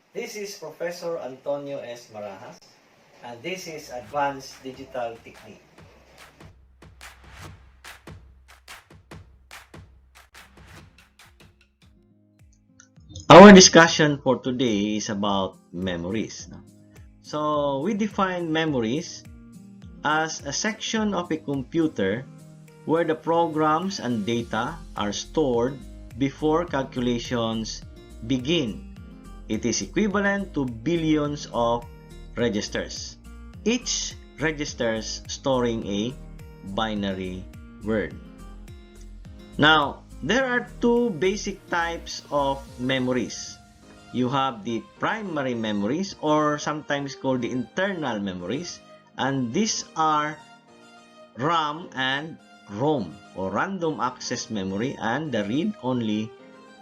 This is Professor Antonio S. Marajas, and this is Advanced Digital Technique. Our discussion for today is about memories. So, we define memories as a section of a computer where the programs and data are stored before calculations begin. It is equivalent to billions of registers, each register storing a binary word. Now, there are two basic types of memories. You have the primary memories, or sometimes called the internal memories, and these are RAM and ROM, or random access memory, and the read-only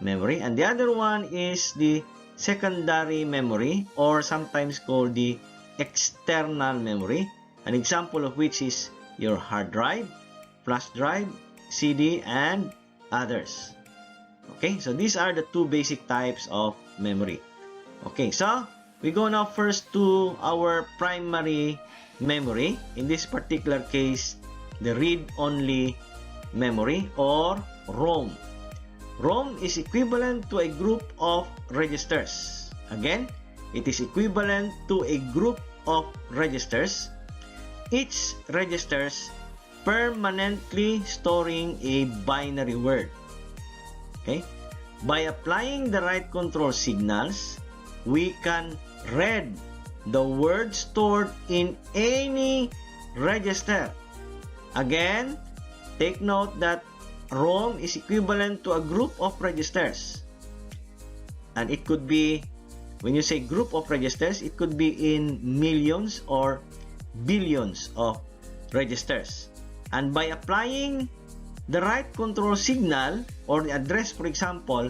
memory. And the other one is the secondary memory, or sometimes called the external memory, an example of which is your hard drive, flash drive, CD, and others. Okay, so these are the two basic types of memory. Okay, so we go now first to our primary memory. In this particular case, the read-only memory, or ROM. ROM is equivalent to a group of registers. Again, it is equivalent to a group of registers, each registers permanently storing a binary word. Okay? By applying the right control signals, we can read the word stored in any register. Again, take note that ROM is equivalent to a group of registers. And it could be, when you say group of registers, it could be in millions or billions of registers. And by applying the right control signal or the address, for example,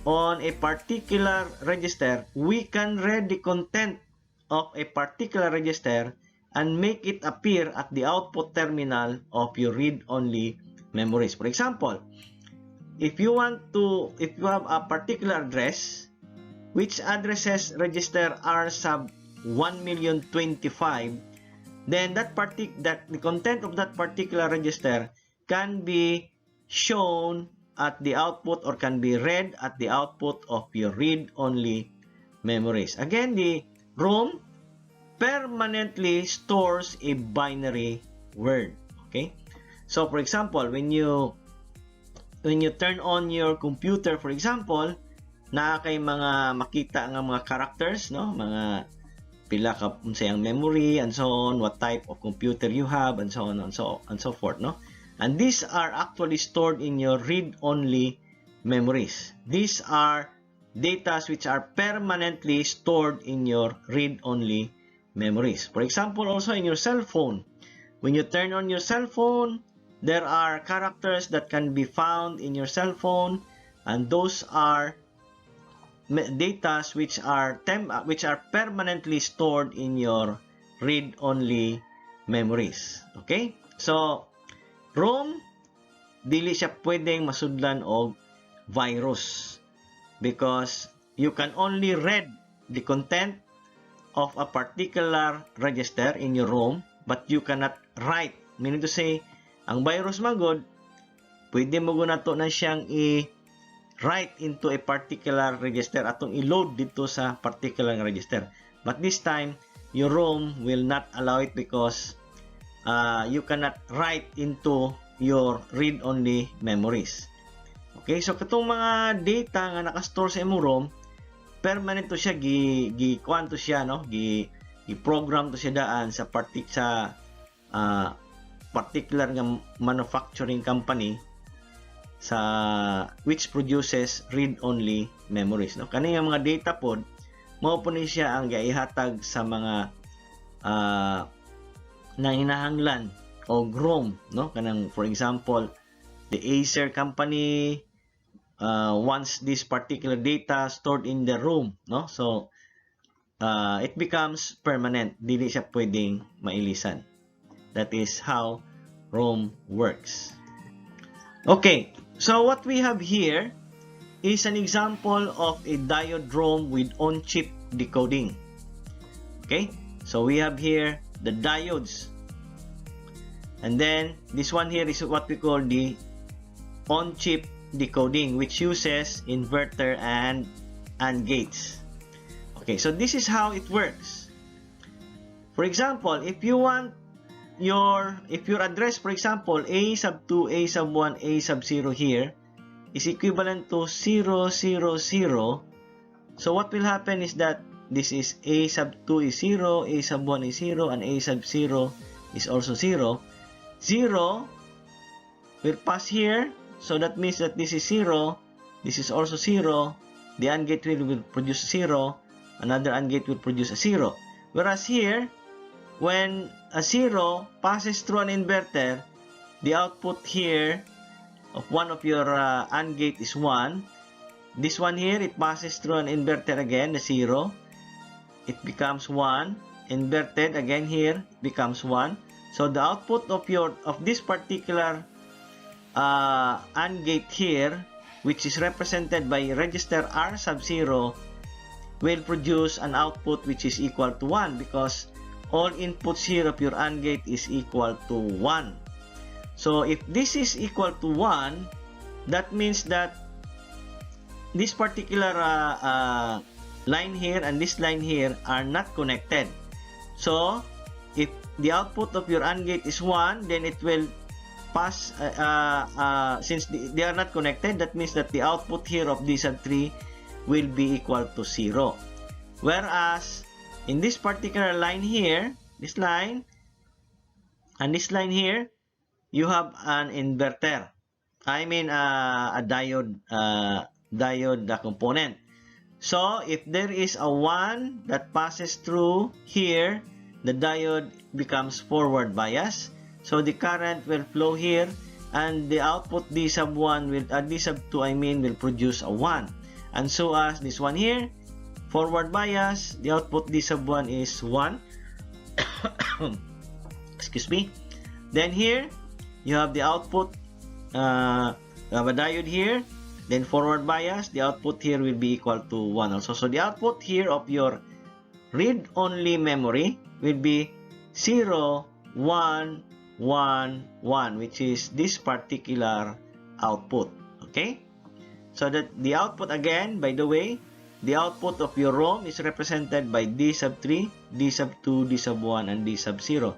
on a particular register, we can read the content of a particular register and make it appear at the output terminal of your read-only memories. For example, if you have a particular address, which addresses register R sub 1,025,000, then the content of that particular register can be shown at the output, or can be read at the output of your read-only memories. Again, the ROM permanently stores a binary word. Okay, so for example, when you turn on your computer, for example, na kay mga makita nga mga characters, no, mga pila ka unsayang memory, and so on, what type of computer you have, and so on and so forth, no. And these are actually stored in your read-only memories. These are data which are permanently stored in your read-only memories. For example, also in your cell phone, when you turn on your cell phone, there are characters that can be found in your cell phone, and those are data which are permanently stored in your read-only memories. Okay? So, ROM, dili siya pwedeng masudlan og virus, because you can only read the content of a particular register in your ROM, but you cannot write. Meaning to say, ang virus magod, pwede mo nato na siyang write into a particular register, atong i-load dito sa particular register. But this time, your ROM will not allow it, because you cannot write into your read-only memories. Okay, so katong mga data nga nakastore sa imong ROM, permanent to siya, gi-kuan to siya, no? Gi-program to siya daan sa particular nga manufacturing company sa which produces read-only memories, no. Kani nga mga data pod, mao po ni siya ang gihatag sa mga nanginahanglan o ROM, no. Kanang for example, the Acer company wants this particular data stored in the ROM, no. So it becomes permanent, dili siya pwedeng mailisan. That is how ROM works. Okay, so what we have here is an example of a diode ROM with on-chip decoding. Okay, so we have here the diodes, and then this one here is what we call the on-chip decoding, which uses inverter and AND gates. Okay, so this is how it works. For example, if you want if your address, for example, A sub 2, A sub 1, A sub 0 here is equivalent to 0, 0, 0. So what will happen is that this is A sub 2 is 0, A sub 1 is 0, and A sub 0 is also 0. 0 will pass here, so that means that this is 0, this is also 0, the AND gate will produce 0, another AND gate will produce a 0. Whereas here, when a 0 passes through an inverter, the output here of one of your AND gate is 1. This one here, it passes through an inverter again, the 0. It becomes 1. Inverted again here, it becomes 1. So the output of this particular AND gate here, which is represented by register R sub 0, will produce an output which is equal to 1, because all inputs here of your AND gate is equal to 1. So if this is equal to 1, that means that this particular line here and this line here are not connected. So if the output of your AND gate is 1, then it will pass, since they are not connected, that means that the output here of D sub 3 will be equal to 0. Whereas in this particular line here, this line and this line here, you have an inverter. I mean a diode component. So if there is a 1 that passes through here, the diode becomes forward bias. So the current will flow here, and the output D sub 1 will D sub 2 will produce a 1. And so as this one here, forward bias, the output D sub 1 is 1. Excuse me. Then here, you have the output, you have a diode here, then forward bias, the output here will be equal to 1 also. So the output here of your read-only memory will be 0, 1, 1, 1, which is this particular output. Okay? So that the output again, by the way, the output of your ROM is represented by D sub 3, D sub 2, D sub 1, and D sub 0.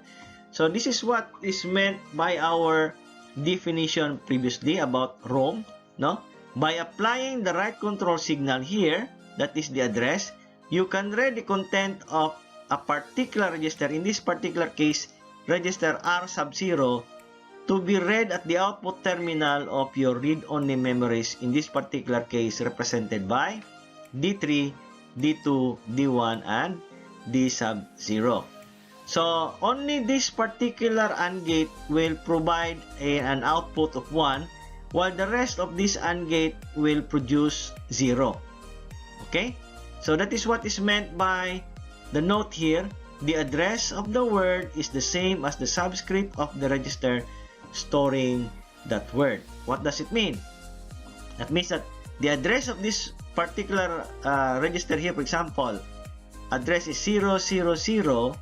So this is what is meant by our definition previously about ROM, no? By applying the right control signal here, that is the address, you can read the content of a particular register, in this particular case, register R sub 0, to be read at the output terminal of your read-only memories, in this particular case represented by D3, D2, D1, and D sub 0. So only this particular AND gate will provide an output of 1, while the rest of this AND gate will produce 0. Okay? So that is what is meant by the note here. The address of the word is the same as the subscript of the register storing that word. What does it mean? That means that the address of this particular register here, for example, address is 000,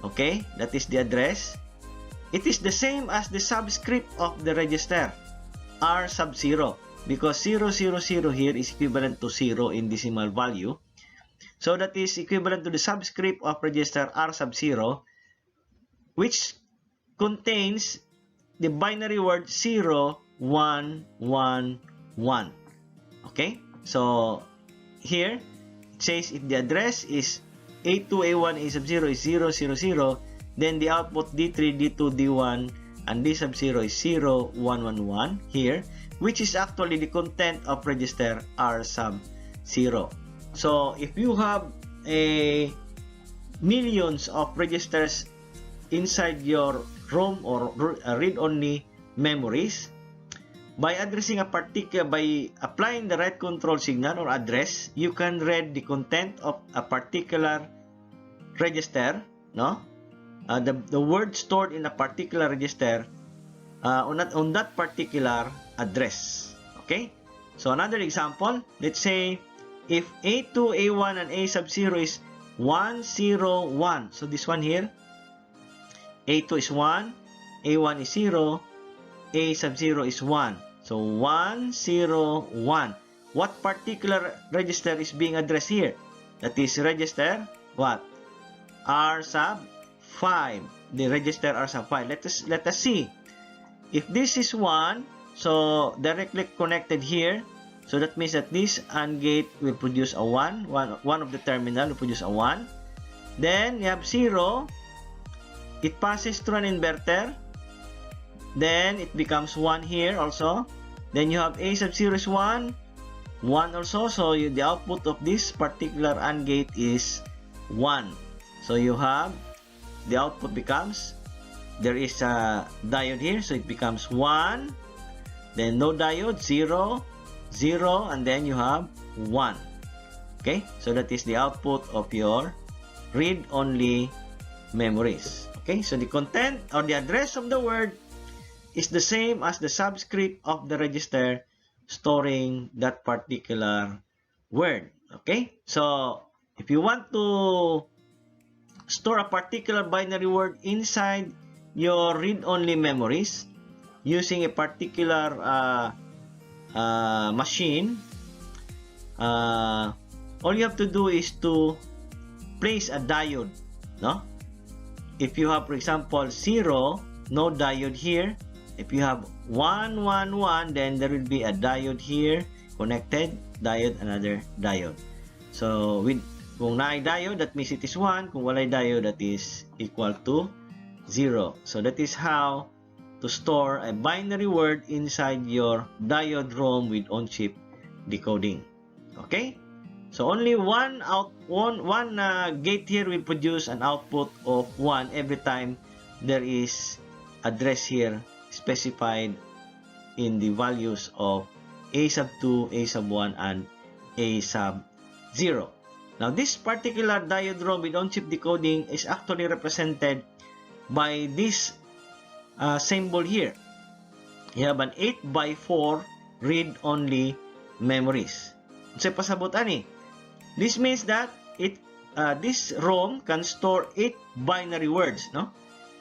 okay, that is the address. It is the same as the subscript of the register, R sub 0, because 000 here is equivalent to 0 in decimal value. So that is equivalent to the subscript of register R sub 0, which contains the binary word 0, 1, 1, 1. Okay? So here it says if the address is A2, A1, A sub 0 is 000, then the output D3, D2, D1, and D sub 0 is 0, 1, 1, 1 here, which is actually the content of register R sub 0. So if you have millions of registers inside your ROM or read-only memories, by addressing by applying the right control signal or address, you can read the content of a particular register, no? The word stored in a particular register on that particular address. Okay? So another example, let's say if A2, A1, and A sub 0 is 1, 0, 1. So this one here, A2 is 1, A1 is 0, A sub 0 is 1. So 1, 0, 1. What particular register is being addressed here? That is register what? R sub 5. The register R sub 5. Let us see. If this is 1, so directly connected here, so that means that this AND gate will produce a 1. One of the terminal will produce a 1. Then you have 0. It passes through an inverter. Then it becomes 1 here also. Then you have A sub 0 is 1. 1 also. So the output of this particular AND gate is 1. So you have, the output becomes, there is a diode here. So it becomes 1. Then no diode, 0, 0, and then you have 1. Okay, so that is the output of your read-only memories. Okay, so the content or the address of the word is the same as the subscript of the register storing that particular word. Okay, so if you want to store a particular binary word inside your read-only memories using a particular machine, all you have to do is to place a diode, no? If you have, for example, 0, no diode here. If you have 1, 1, 1, then there will be a diode here, connected, diode, another diode. So, kung naay diode, that means it is 1. Kung walay diode, that is equal to 0. So, that is how to store a binary word inside your diode ROM with on-chip decoding. Okay? So only one gate here will produce an output of 1 every time there is address here specified in the values of A sub 2, A sub 1, and A sub 0. Now this particular diode ROM with on-chip decoding is actually represented by this symbol here. You have an 8x4 read-only memories. So pasabot ani. This means that this ROM can store 8 binary words, no?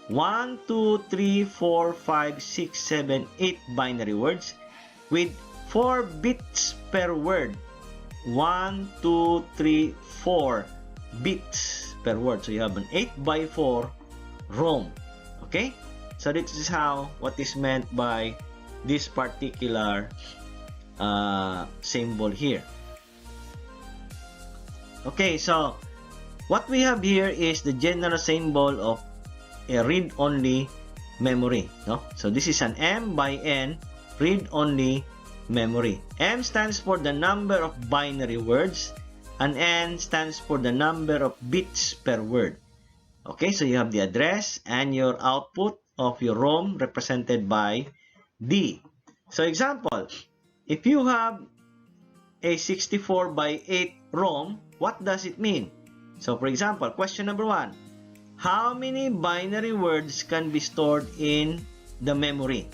1, 2, 3, 4, 5, 6, 7, 8 binary words with 4 bits per word. 1, 2, 3, 4 bits per word. So you have an 8x4 ROM. Okay? So this is what is meant by this particular symbol here. Okay, so what we have here is the general symbol of a read-only memory, no? So this is an M by N read-only memory. M stands for the number of binary words and N stands for the number of bits per word. Okay, so you have the address and your output of your ROM represented by D. So example, if you have a 64 by 8 ROM, what does it mean? So for example, question number 1, how many binary words can be stored in the memory?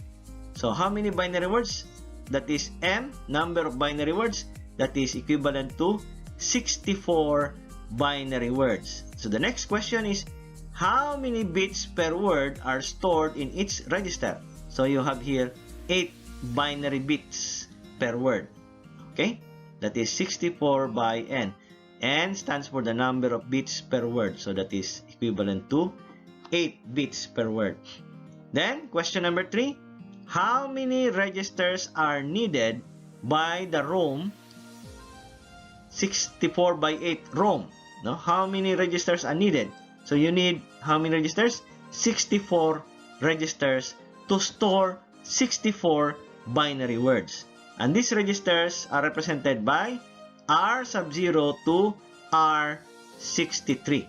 So how many binary words? That is M, number of binary words, that is equivalent to 64 binary words. So the next question is, how many bits per word are stored in each register? So you have here 8 binary bits per word. Okay? That is 64 by N. N stands for the number of bits per word. So that is equivalent to 8 bits per word. Then, question number 3. How many registers are needed by the ROM 64 by 8 ROM? No? How many registers are needed? So you need how many registers? 64 registers to store 64 binary words. And these registers are represented by R sub 0 to R63.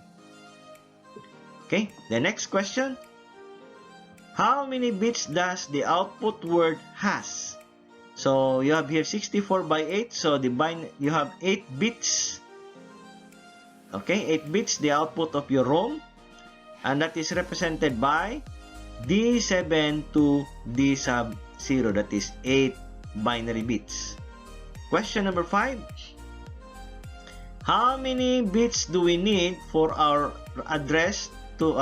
Okay, the next question. How many bits does the output word has? So you have here 64 by 8. So you have 8 bits. Okay, 8 bits the output of your ROM. And that is represented by D7 to D sub 0. That is 8 binary bits. Question number 5. How many bits do we need for our address to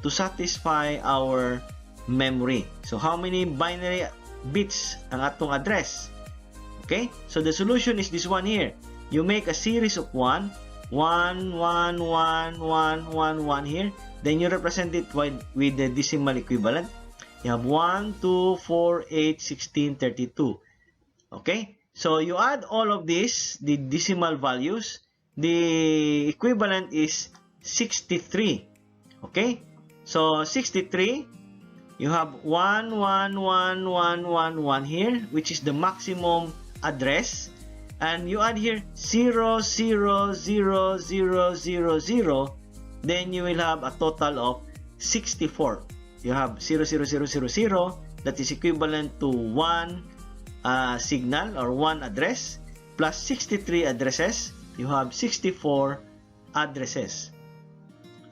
satisfy our memory? So how many binary bits ang atong address? Okay? So the solution is this one here. You make a series of 1, 1, 1, 1, 1, 1, 1 here. Then you represent it with the decimal equivalent. You have 1, 2, 4, 8, 16, 32. Okay? So you add all of this, the decimal values. The equivalent is 63. Okay? So 63, you have 1, 1, 1, 1, 1, 1 here, which is the maximum address. And you add here 0, 0, 0, 0, 0, 0. Then you will have a total of 64. You have 0, 0, 0, 0, 0. That is equivalent to 1 signal or 1 address plus 63 addresses. You have 64 addresses.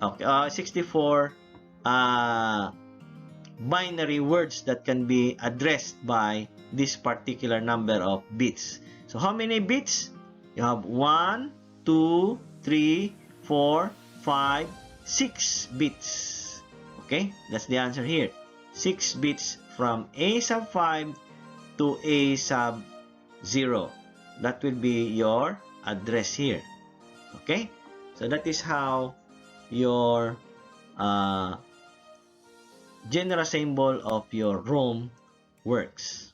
Okay, 64 binary words that can be addressed by this particular number of bits. So how many bits? You have 1, 2, 3, 4, 5, 6 bits. Okay, that's the answer here. 6 bits from A sub 5 to A sub 0. That will be your address here. Okay, so that is how your general symbol of your ROM works.